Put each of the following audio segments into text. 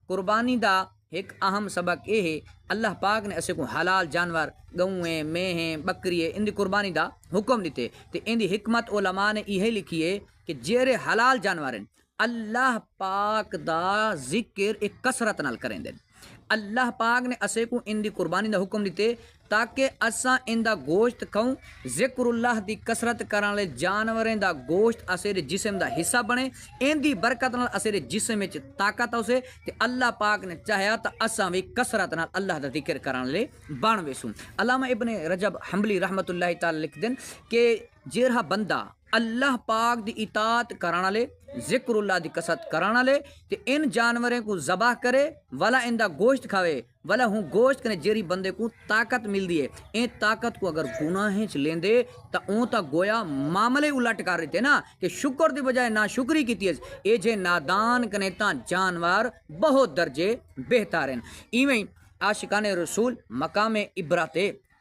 قربانی دا ایک اہم سبق یہ ہے اللہ پاک نے اسے کو حلال جانور گویں میہیں بکریے ان دی قربانی دا حکم دیتے تے ان دی حکمت علماء نے یہ لکھی ہے کہ جیرے حلال جانور ہیں اللہ پاک دا ذکر ایک کثرت نال کریں دیں اللہ پاک نے اسے کو ان دی قربانی دا حکم دیتے تاکہ اساں ان دا گوشت کھاؤں ذکر اللہ دی کثرت کرن لے جانوریں دا گوشت اسے دے جسم دا حصہ بنے ان دی برکت نال اسے دے جسم وچ طاقت ہوسے تے اللہ پاک نے چاہیا تا اساں وی کثرت نال اللہ دا ذکر کرن لے بن ویسوں علامہ ابن رجب حنبلی رحمۃ اللہ تعالی لکھ دین کہ جیرا بندہ اللہ پاک دی اطاعت کرانا لے ذکر اللہ دی کثرت کرانا لے تے ان جانوریں کو ذبح کرے والا ان دا گوشت کھاوے والا ہوں گوشت کنے جیری بندے کو طاقت مل دیے این طاقت کو اگر گناہیں چ لیندے تا اون تا گویا معاملے الٹ کر رہتے نا کہ شکر دی بجائے نا شکری کیتی ہے اے جے نادان کنے تا جانور بہت درجے بہتر ہیں ایویں عاشقان رسول مقام عبرت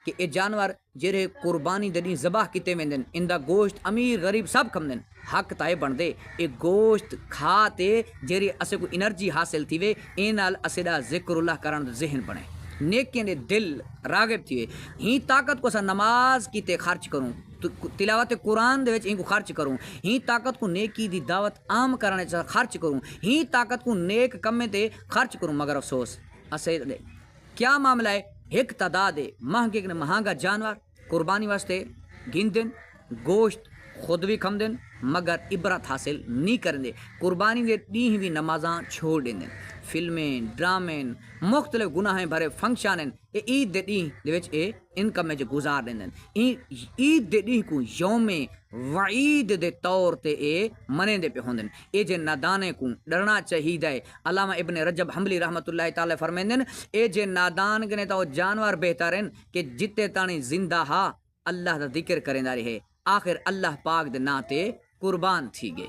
کہ اے جانور جڑے قربانی دنی ذبح کیتے ویندن ان دا گوشت امیر غریب سب کھمدن حق تائے بندے اے گوشت کھاتے جڑی اسے کو انرجی حاصل تھی وے اے نال اسے دا ذکر اللہ کرن دا ذہن بنے نیکیاں دے دل راغب تھی ہی طاقت کو سا نماز کیتے خرچ کروں تلاوت قرآن دے وچ ان کو خرچ کروں ہی طاقت کو نیکی دی دعوت عام کرنے چ خرچ کروں ہی طاقت کو نیک کمے تے خرچ کروں مگر افسوس اسے کیا معاملہ ہے ایک تعداد مہنگے نے مہنگا جانور قربانی واسطے گن گوشت خود بھی کھم دین مگر عبرت حاصل نہیں کریں دے قربانی دے ڈیہ بھی نمازاں چھوڑ دیں فلمیں ڈرامیں مختلف گناہیں بھرے فنکشن اے عید دے ڈیہ دے وچ اے انکم میں جو گزار دیں عید دے ڈیہ کو یوم وعید دے طور تے اے منے دے پہ ہوندن اے جے نادانے کو ڈرنا چاہیے علامہ ابن رجب حنبلی رحمۃ اللہ تعالی فرمیندن اے جے نادان گنے تا جانور بہتر ہیں کہ جتے تانی زندہ ہا اللہ دا ذکر کریں دا رہے آخر اللہ پاک دے نا تے قربان تھی گے